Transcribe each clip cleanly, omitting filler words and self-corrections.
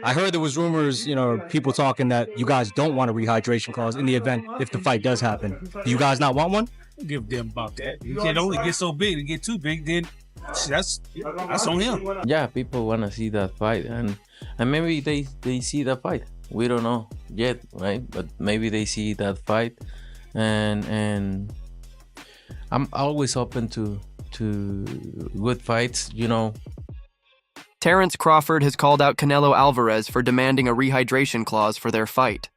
I heard there was rumors, people talking that you guys don't want a rehydration clause in the event if the fight does happen. Do you guys not want one? Give a damn about that. You can only get so big and get too big, then that's on him. Yeah, people want to see that fight, and maybe they see that fight. We don't know yet, right? But maybe they see that fight, and I'm always open to good fights, Terence Crawford has called out Canelo Alvarez for demanding a rehydration clause for their fight.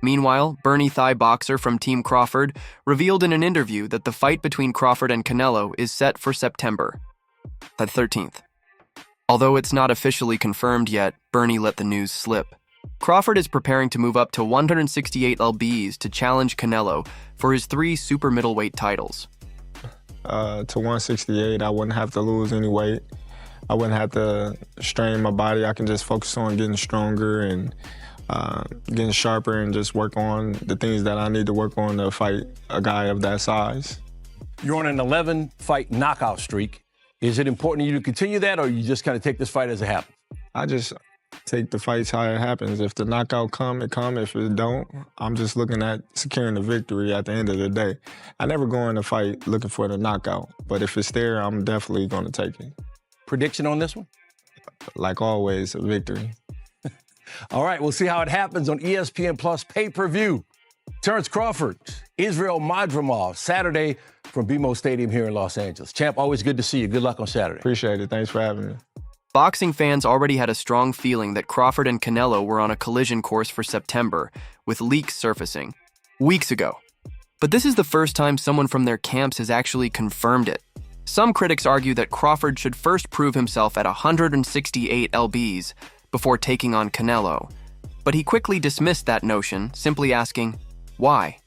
Meanwhile, Bernie Thigh boxer from Team Crawford revealed in an interview that the fight between Crawford and Canelo is set for September the 13th. Although it's not officially confirmed yet, Bernie let the news slip. Crawford is preparing to move up to 168 lbs to challenge Canelo for his 3 super middleweight titles. To 168, I wouldn't have to lose any weight. I wouldn't have to strain my body. I can just focus on getting stronger and getting sharper and just work on the things that I need to work on to fight a guy of that size. You're on an 11-fight knockout streak. Is it important to you to continue that, or you just kind of take this fight as it happens? I just take the fights how it happens. If the knockout come, it come. If it don't, I'm just looking at securing the victory at the end of the day. I never go in a fight looking for the knockout, but if it's there, I'm definitely going to take it. Prediction on this one? Like always, a victory. All right, we'll see how it happens on ESPN Plus pay-per-view. Terence Crawford, Israel Madrimov, Saturday from BMO Stadium here in Los Angeles. Champ, always good to see you. Good luck on Saturday. Appreciate it. Thanks for having me. Boxing fans already had a strong feeling that Crawford and Canelo were on a collision course for September, with leaks surfacing weeks ago. But this is the first time someone from their camps has actually confirmed it. Some critics argue that Crawford should first prove himself at 168 lbs before taking on Canelo, but he quickly dismissed that notion, simply asking, why?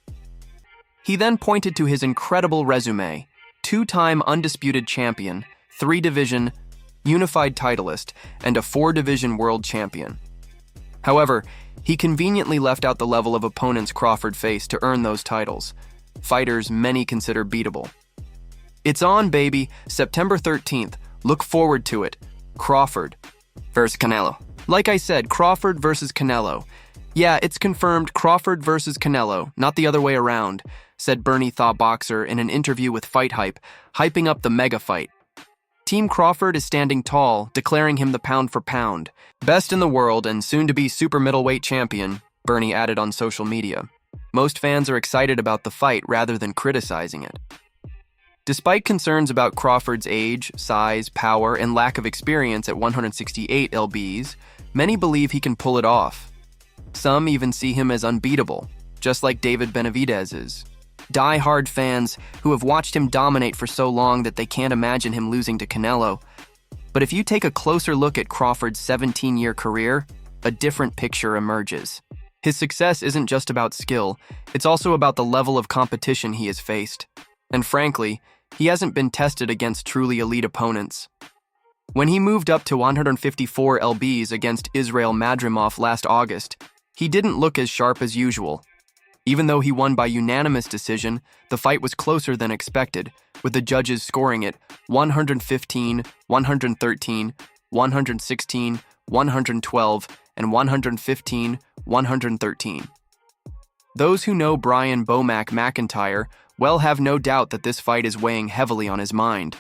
He then pointed to his incredible resume: 2-time undisputed champion, 3-division, unified titleist, and a 4-division world champion. However, he conveniently left out the level of opponents Crawford faced to earn those titles, fighters many consider beatable. It's on, baby, September 13th. Look forward to it. Crawford versus Canelo. Like I said, Crawford versus Canelo. Yeah, it's confirmed, Crawford versus Canelo, not the other way around, said Bernie Thigh boxer in an interview with Fight Hype, hyping up the mega fight. Team Crawford is standing tall, declaring him the pound for pound. Best in the world and soon-to-be super middleweight champion, Bernie added on social media. Most fans are excited about the fight rather than criticizing it. Despite concerns about Crawford's age, size, power, and lack of experience at 168 lbs, many believe he can pull it off. Some even see him as unbeatable, just like David Benavidez is. Die-hard fans who have watched him dominate for so long that they can't imagine him losing to Canelo. But if you take a closer look at Crawford's 17-year career, a different picture emerges. His success isn't just about skill, it's also about the level of competition he has faced. And frankly, he hasn't been tested against truly elite opponents. When he moved up to 154 lbs against Israel Madrimov last August, he didn't look as sharp as usual. Even though he won by unanimous decision, the fight was closer than expected, with the judges scoring it 115, 113, 116, 112, and 115, 113. Those who know Brian Bomac McIntyre well have no doubt that this fight is weighing heavily on his mind.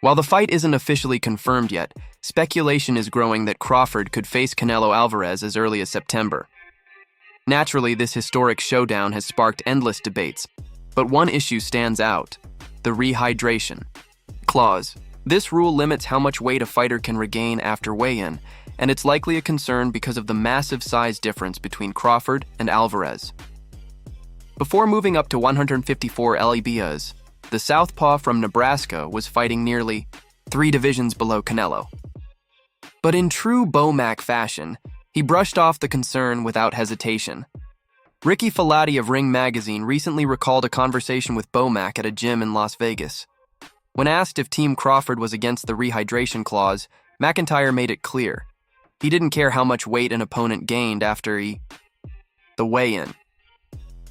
While the fight isn't officially confirmed yet, speculation is growing that Crawford could face Canelo Alvarez as early as September. Naturally, this historic showdown has sparked endless debates, but one issue stands out: the rehydration clause. This rule limits how much weight a fighter can regain after weigh-in, and it's likely a concern because of the massive size difference between Crawford and Alvarez. Before moving up to 154 lbs, the southpaw from Nebraska was fighting nearly 3 divisions below Canelo. But in true Bomac fashion, he brushed off the concern without hesitation. Ricky Filati of Ring Magazine recently recalled a conversation with Bomac at a gym in Las Vegas. When asked if Team Crawford was against the rehydration clause, McIntyre made it clear. He didn't care how much weight an opponent gained after the weigh-in.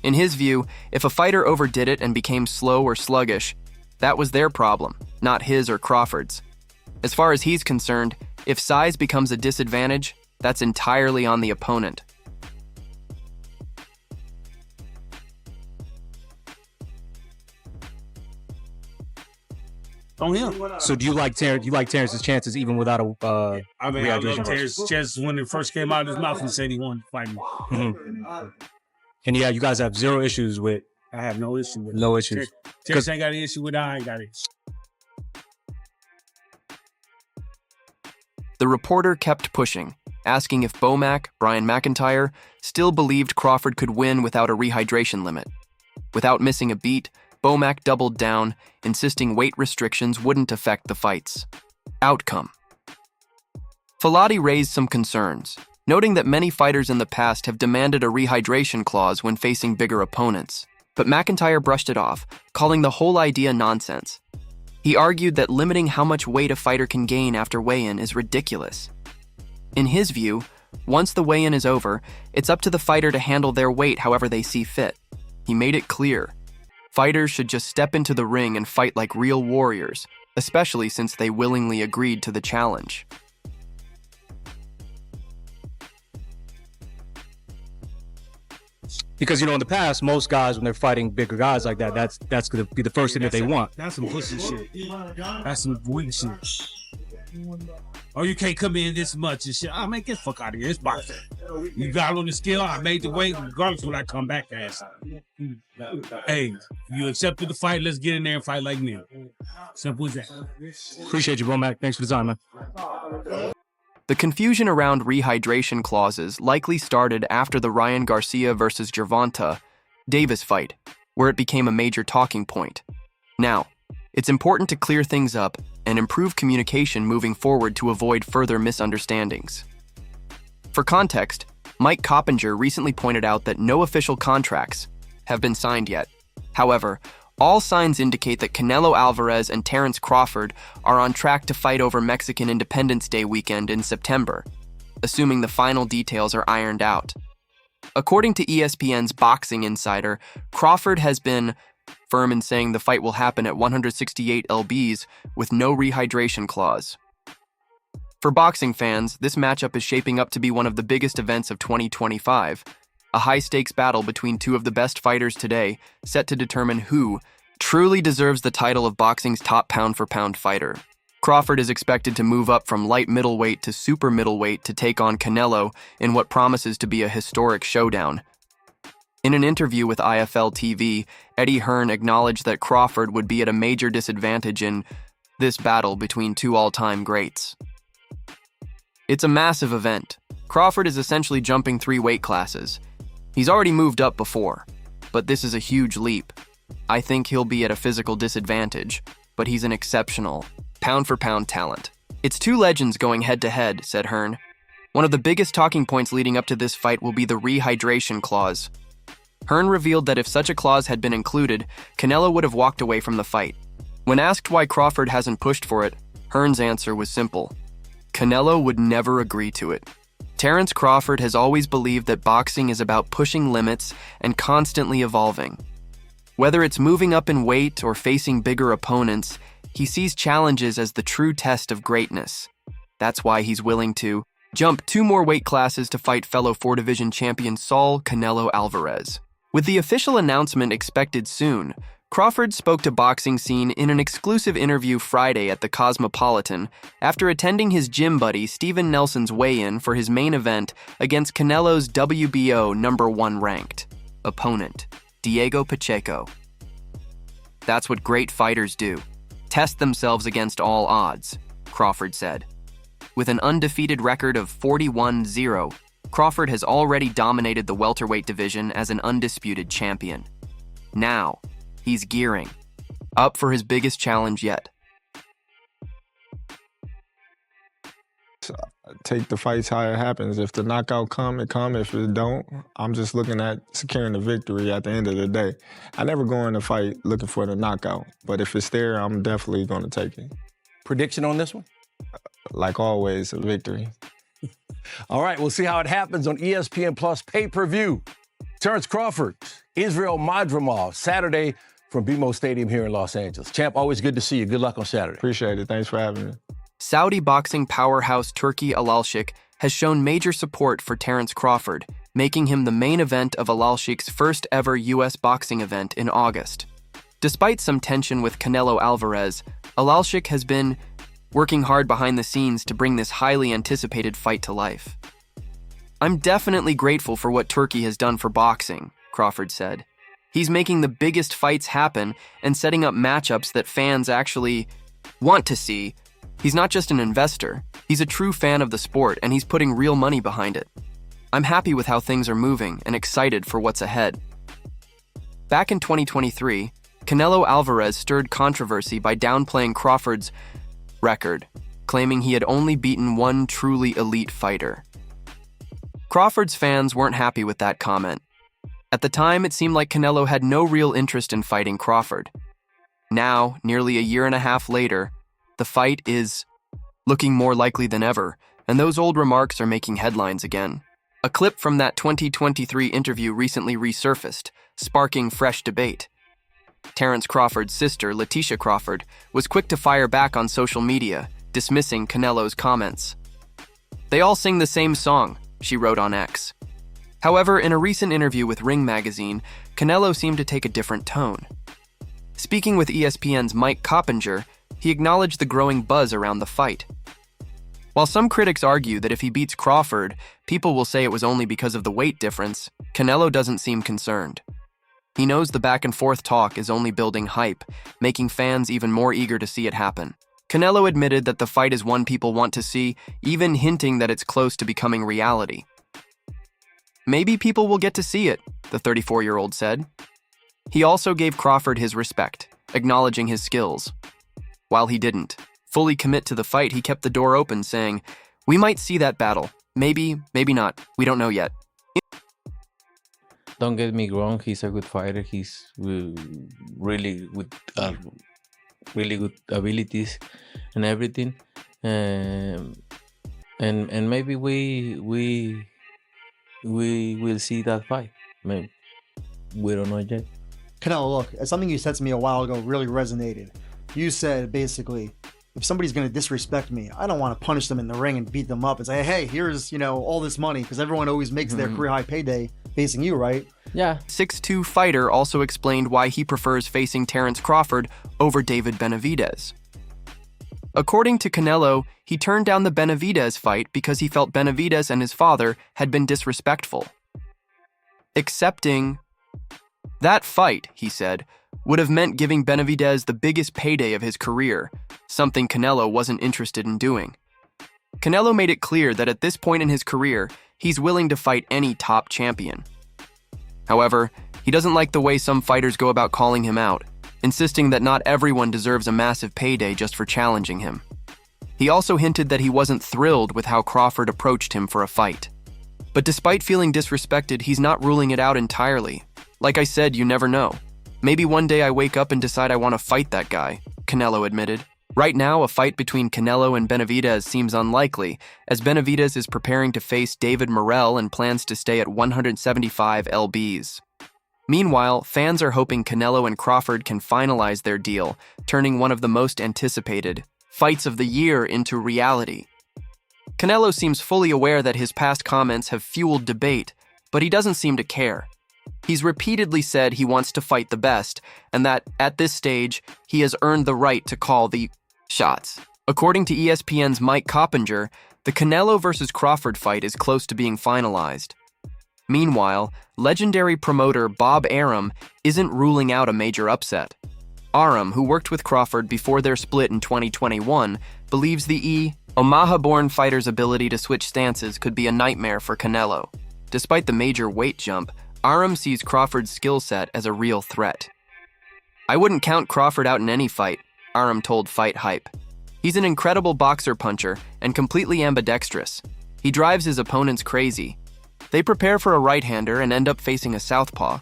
In his view, if a fighter overdid it and became slow or sluggish, that was their problem, not his or Crawford's. As far as he's concerned, If size becomes a disadvantage, that's entirely on the opponent. On him. So do you like Terrence? You like Terrence's chances even without a I mean, I love Terrence's chances when it first came out of his mouth and said he wanted to fight me. Mm-hmm. And yeah, you guys have zero issues with. I have no issue with it. No issues. Terrence ain't got an issue with it. I ain't got it. The reporter kept pushing, asking if Bomac, Brian McIntyre, still believed Crawford could win without a rehydration limit. Without missing a beat, Bomac doubled down, insisting weight restrictions wouldn't affect the fight's outcome. Filati raised some concerns, noting that many fighters in the past have demanded a rehydration clause when facing bigger opponents. But McIntyre brushed it off, calling the whole idea nonsense. He argued that limiting how much weight a fighter can gain after weigh-in is ridiculous. In his view, once the weigh-in is over, it's up to the fighter to handle their weight however they see fit. He made it clear. Fighters should just step into the ring and fight like real warriors, especially since they willingly agreed to the challenge. Because, in the past, most guys, when they're fighting bigger guys like that, that's going to be the first thing that they want. That's some pussy shit. That's some weak shit. Oh, you can't come in this much and shit. Oh, man, get the fuck out of here. It's boxing. You got on the scale, I made the weight, regardless of when I come back ass. Hey, you accepted the fight, let's get in there and fight like men. Simple as that. Appreciate you, Bomac. Thanks for the time, man. The confusion around rehydration clauses likely started after the Ryan Garcia versus Gervonta Davis fight, where it became a major talking point. Now, it's important to clear things up and improve communication moving forward to avoid further misunderstandings. For context, Mike Coppinger recently pointed out that no official contracts have been signed yet. However, all signs indicate that Canelo Alvarez and Terence Crawford are on track to fight over Mexican Independence Day weekend in September, assuming the final details are ironed out. According to ESPN's Boxing Insider, Crawford has been firm in saying the fight will happen at 168 lbs with no rehydration clause. For boxing fans, this matchup is shaping up to be one of the biggest events of 2025, a high-stakes battle between two of the best fighters today, set to determine who truly deserves the title of boxing's top pound-for-pound fighter. Crawford is expected to move up from light middleweight to super middleweight to take on Canelo in what promises to be a historic showdown. In an interview with IFL TV, Eddie Hearn acknowledged that Crawford would be at a major disadvantage in this battle between two all-time greats. It's a massive event. Crawford is essentially jumping 3 weight classes. He's already moved up before, but this is a huge leap. I think he'll be at a physical disadvantage, but he's an exceptional, pound-for-pound talent. It's two legends going head-to-head, said Hearn. One of the biggest talking points leading up to this fight will be the rehydration clause. Hearn revealed that if such a clause had been included, Canelo would have walked away from the fight. When asked why Crawford hasn't pushed for it, Hearn's answer was simple. Canelo would never agree to it. Terence Crawford has always believed that boxing is about pushing limits and constantly evolving. Whether it's moving up in weight or facing bigger opponents, he sees challenges as the true test of greatness. That's why he's willing to jump 2 more weight classes to fight fellow 4-division champion Saul Canelo Alvarez. With the official announcement expected soon, Crawford spoke to Boxing Scene in an exclusive interview Friday at the Cosmopolitan after attending his gym buddy Steven Nelson's weigh-in for his main event against Canelo's WBO #1 ranked opponent, Diego Pacheco. That's what great fighters do. Test themselves against all odds, Crawford said. With an undefeated record of 41-0, Crawford has already dominated the welterweight division as an undisputed champion. Now, he's gearing up for his biggest challenge yet. Take the fights how it happens. If the knockout come, it come. If it don't, I'm just looking at securing the victory at the end of the day. I never go in a fight looking for the knockout, but if it's there, I'm definitely going to take it. Prediction on this one? Like always, a victory. All right, we'll see how it happens on ESPN Plus pay-per-view. Terence Crawford, Israel Madrimov, Saturday from BMO Stadium here in Los Angeles. Champ, always good to see you. Good luck on Saturday. Appreciate it. Thanks for having me. Saudi boxing powerhouse Turki Alalshik has shown major support for Terence Crawford, making him the main event of Alalshik's first ever U.S. boxing event in August. Despite some tension with Canelo Alvarez, Alalshik has been working hard behind the scenes to bring this highly anticipated fight to life. "I'm definitely grateful for what Turki has done for boxing," Crawford said. "He's making the biggest fights happen and setting up matchups that fans actually want to see. He's not just an investor, he's a true fan of the sport and he's putting real money behind it. I'm happy with how things are moving and excited for what's ahead." Back in 2023, Canelo Alvarez stirred controversy by downplaying Crawford's record, claiming he had only beaten one truly elite fighter. Crawford's fans weren't happy with that comment. At the time, it seemed like Canelo had no real interest in fighting Crawford. Now, nearly a year and a half later, the fight is looking more likely than ever, and those old remarks are making headlines again. A clip from that 2023 interview recently resurfaced, sparking fresh debate. Terence Crawford's sister, Letitia Crawford, was quick to fire back on social media, dismissing Canelo's comments. "They all sing the same song," she wrote on X. However, in a recent interview with Ring magazine, Canelo seemed to take a different tone. Speaking with ESPN's Mike Coppinger, he acknowledged the growing buzz around the fight. While some critics argue that if he beats Crawford, people will say it was only because of the weight difference, Canelo doesn't seem concerned. He knows the back-and-forth talk is only building hype, making fans even more eager to see it happen. Canelo admitted that the fight is one people want to see, even hinting that it's close to becoming reality. "Maybe people will get to see it," the 34-year-old said. He also gave Crawford his respect, acknowledging his skills. While he didn't fully commit to the fight, he kept the door open, saying, "We might see that battle. Maybe, maybe not. We don't know yet." Don't get me wrong, he's a good fighter. He's really good abilities and everything. And maybe we will see that fight. Maybe. We don't know yet. Canelo, look, something you said to me a while ago really resonated. You said basically, if somebody's going to disrespect me, I don't want to punish them in the ring and beat them up and say, "Hey, here's, all this money," because everyone always makes their career high payday facing you, right? Yeah. 6'2" fighter also explained why he prefers facing Terence Crawford over David Benavidez. According to Canelo, he turned down the Benavidez fight because he felt Benavidez and his father had been disrespectful. Accepting that fight, he said, would have meant giving Benavidez the biggest payday of his career, something Canelo wasn't interested in doing. Canelo made it clear that at this point in his career, he's willing to fight any top champion. However, he doesn't like the way some fighters go about calling him out, insisting that not everyone deserves a massive payday just for challenging him. He also hinted that he wasn't thrilled with how Crawford approached him for a fight. But despite feeling disrespected, he's not ruling it out entirely. "Like I said, you never know. Maybe one day I wake up and decide I want to fight that guy," Canelo admitted. Right now, a fight between Canelo and Benavidez seems unlikely, as Benavidez is preparing to face David Morrell and plans to stay at 175 lbs. Meanwhile, fans are hoping Canelo and Crawford can finalize their deal, turning one of the most anticipated fights of the year into reality. Canelo seems fully aware that his past comments have fueled debate, but he doesn't seem to care. He's repeatedly said he wants to fight the best, and that, at this stage, he has earned the right to call the shots. According to ESPN's Mike Coppinger, the Canelo vs. Crawford fight is close to being finalized. Meanwhile, legendary promoter Bob Arum isn't ruling out a major upset. Arum, who worked with Crawford before their split in 2021, believes the Omaha-born fighter's ability to switch stances could be a nightmare for Canelo. Despite the major weight jump, Arum sees Crawford's skill set as a real threat. "I wouldn't count Crawford out in any fight," Arum told Fight Hype. "He's an incredible boxer-puncher and completely ambidextrous. He drives his opponents crazy. They prepare for a right-hander and end up facing a southpaw."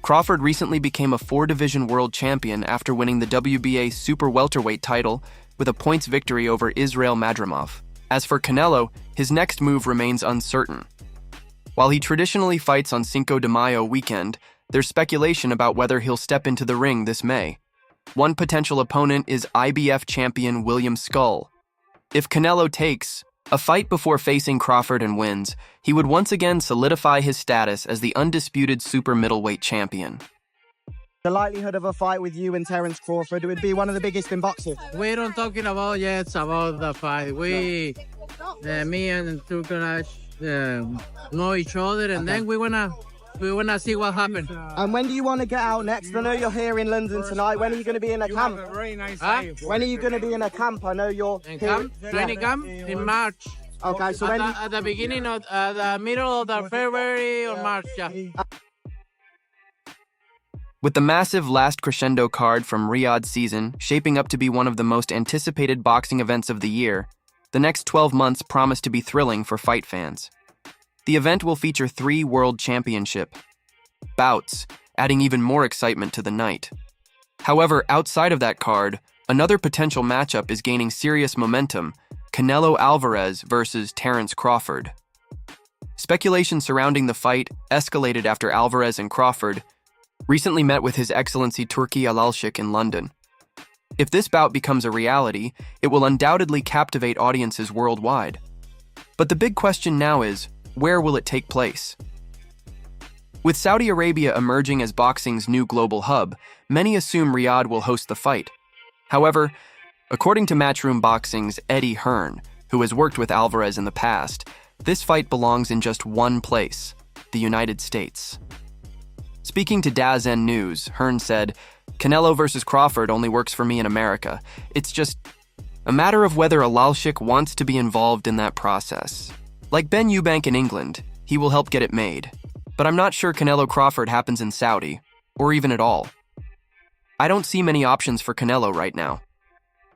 Crawford recently became a 4-division world champion after winning the WBA super welterweight title with a points victory over Israel Madrimov. As for Canelo, his next move remains uncertain. While he traditionally fights on Cinco de Mayo weekend, there's speculation about whether he'll step into the ring this May. One potential opponent is IBF champion William Skull. If Canelo takes a fight before facing Crawford and wins, he would once again solidify his status as the undisputed super middleweight champion. The likelihood of a fight with you and Terence Crawford would be one of the biggest in boxing. We don't talking about yet about the fight. Me and Turkanash know each other, and then we wanna see what happens. And when do you want to get out next? I know you're here in London tonight. When are you going to be in a camp? When are you going to be in a camp? I know you're in camp. Training camp in March. Okay, so at the beginning of the middle of the February or March. Yeah. With the massive last crescendo card from Riyadh season shaping up to be one of the most anticipated boxing events of the year, the next 12 months promise to be thrilling for fight fans. The event will feature 3 world championship bouts, adding even more excitement to the night. However, outside of that card, another potential matchup is gaining serious momentum: Canelo Alvarez versus Terence Crawford. Speculation surrounding the fight escalated after Alvarez and Crawford recently met with His Excellency Turki Alalshik in London. If this bout becomes a reality, it will undoubtedly captivate audiences worldwide. But the big question now is, where will it take place? With Saudi Arabia emerging as boxing's new global hub, many assume Riyadh will host the fight. However, according to Matchroom Boxing's Eddie Hearn, who has worked with Alvarez in the past, this fight belongs in just one place: the United States. Speaking to DAZN News, Hearn said, "Canelo versus Crawford only works for me in America. It's just a matter of whether Alalshik wants to be involved in that process. Like Ben Eubank in England, he will help get it made. But I'm not sure Canelo Crawford happens in Saudi, or even at all. I don't see many options for Canelo right now."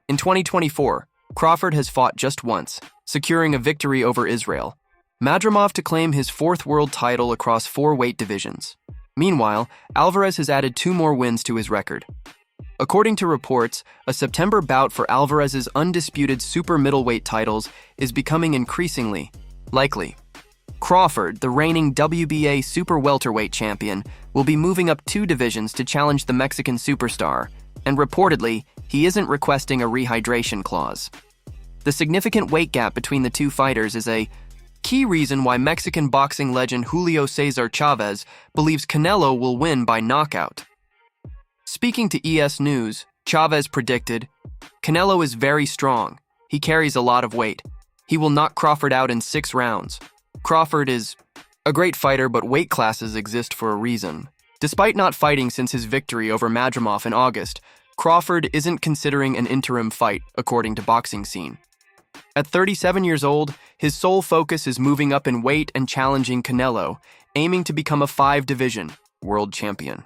In 2024, Crawford has fought just once, securing a victory over Israel Madrimov to claim his 4th world title across 4 weight divisions. Meanwhile, Alvarez has added 2 more wins to his record. According to reports, a September bout for Alvarez's undisputed super middleweight titles is becoming increasingly likely. Crawford, the reigning WBA super welterweight champion, will be moving up 2 divisions to challenge the Mexican superstar, and reportedly, he isn't requesting a rehydration clause. The significant weight gap between the 2 fighters is a key reason why Mexican boxing legend Julio Cesar Chavez believes Canelo will win by knockout. Speaking to ES News, Chavez predicted, "Canelo is very strong. He carries a lot of weight. He will knock Crawford out in 6 rounds. Crawford is a great fighter, but weight classes exist for a reason." Despite not fighting since his victory over Madrimov in August, Crawford isn't considering an interim fight, according to Boxing Scene. At 37 years old, his sole focus is moving up in weight and challenging Canelo, aiming to become a 5-division world champion.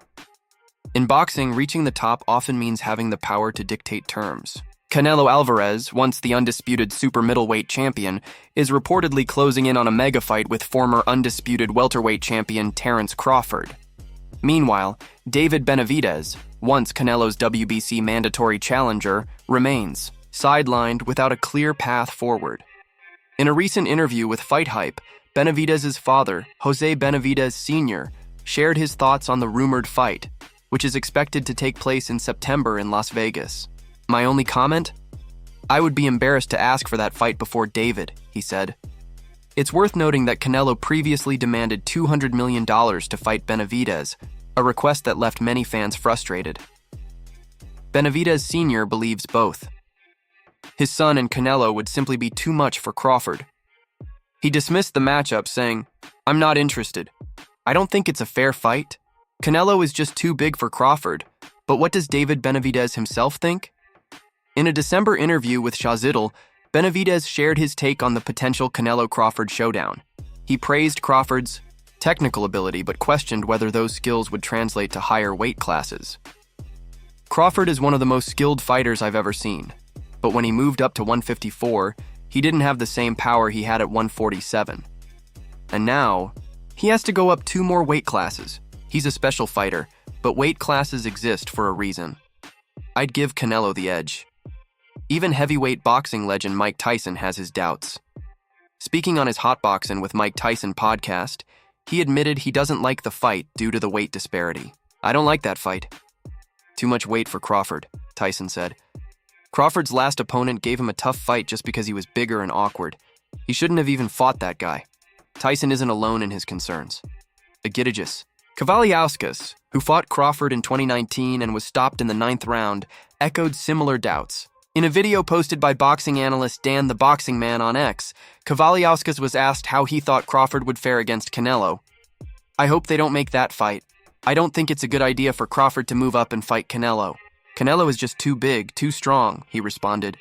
In boxing, reaching the top often means having the power to dictate terms. Canelo Alvarez, once the undisputed super middleweight champion, is reportedly closing in on a mega fight with former undisputed welterweight champion Terence Crawford. Meanwhile, David Benavidez, once Canelo's WBC mandatory challenger, remains sidelined without a clear path forward. In a recent interview with Fight Hype, Benavidez's father, Jose Benavidez Sr., shared his thoughts on the rumored fight, which is expected to take place in September in Las Vegas. "My only comment? I would be embarrassed to ask for that fight before David," he said. It's worth noting that Canelo previously demanded $200 million to fight Benavidez, a request that left many fans frustrated. Benavidez Sr. believes both. His son and Canelo would simply be too much for Crawford. He dismissed the matchup, saying, "I'm not interested. I don't think it's a fair fight. Canelo is just too big for Crawford, but what does David Benavidez himself think?" In a December interview with Shazidal, Benavidez shared his take on the potential Canelo-Crawford showdown. He praised Crawford's technical ability but questioned whether those skills would translate to higher weight classes. Crawford is one of the most skilled fighters I've ever seen, but when he moved up to 154, he didn't have the same power he had at 147. And now, he has to go up 2 more weight classes. He's a special fighter, but weight classes exist for a reason. I'd give Canelo the edge. Even heavyweight boxing legend Mike Tyson has his doubts. Speaking on his Hotboxin' with Mike Tyson podcast, he admitted he doesn't like the fight due to the weight disparity. "I don't like that fight. Too much weight for Crawford," Tyson said. Crawford's last opponent gave him a tough fight just because he was bigger and awkward. He shouldn't have even fought that guy. Tyson isn't alone in his concerns. Egidijus. Kavaliauskas, who fought Crawford in 2019 and was stopped in the 9th round, echoed similar doubts. In a video posted by boxing analyst Dan the Boxing Man on X, Kavaliauskas was asked how he thought Crawford would fare against Canelo. "I hope they don't make that fight. I don't think it's a good idea for Crawford to move up and fight Canelo. Canelo is just too big, too strong," he responded.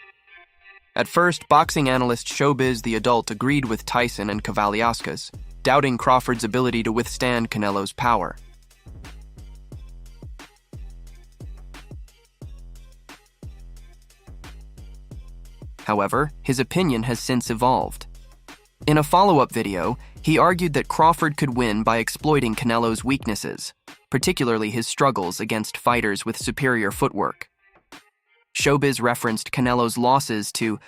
At first, boxing analyst Showbiz the Adult agreed with Tyson and Kavaliauskas, doubting Crawford's ability to withstand Canelo's power. However, his opinion has since evolved. In a follow-up video, he argued that Crawford could win by exploiting Canelo's weaknesses, particularly his struggles against fighters with superior footwork. Showbiz referenced Canelo's losses to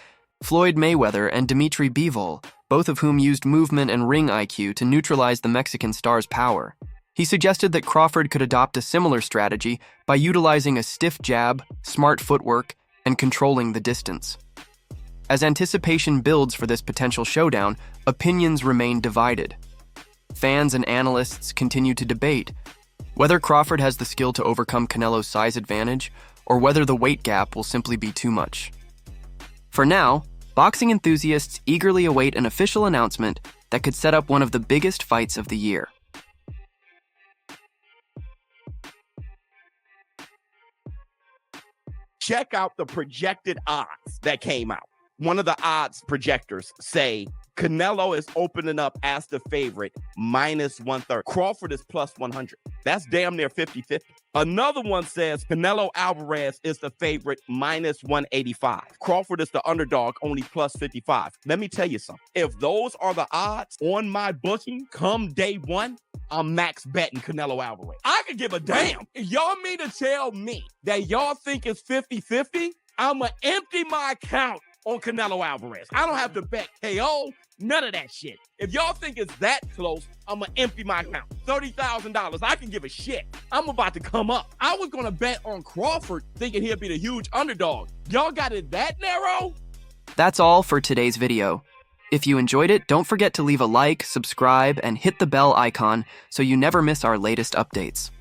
Floyd Mayweather and Dimitri Bivol, both of whom used movement and ring IQ to neutralize the Mexican star's power. He suggested that Crawford could adopt a similar strategy by utilizing a stiff jab, smart footwork, and controlling the distance. As anticipation builds for this potential showdown, opinions remain divided. Fans and analysts continue to debate whether Crawford has the skill to overcome Canelo's size advantage, or whether the weight gap will simply be too much. For now, boxing enthusiasts eagerly await an official announcement that could set up one of the biggest fights of the year. Check out the projected odds that came out. One of the odds projectors say Canelo is opening up as the favorite, -130. Crawford is +100. That's damn near 50-50. Another one says Canelo Alvarez is the favorite, -185. Crawford is the underdog, only +55. Let me tell you something. If those are the odds on my booking come day one, I'm max betting Canelo Alvarez. I could give a damn. If y'all mean to tell me that y'all think it's 50-50, I'ma empty my account on Canelo Alvarez. I don't have to bet KO, none of that shit. If y'all think it's that close, I'ma empty my account. $30,000, I can give a shit. I'm about to come up. I was gonna bet on Crawford thinking he'd be the huge underdog. Y'all got it that narrow? That's all for today's video. If you enjoyed it, don't forget to leave a like, subscribe, and hit the bell icon so you never miss our latest updates.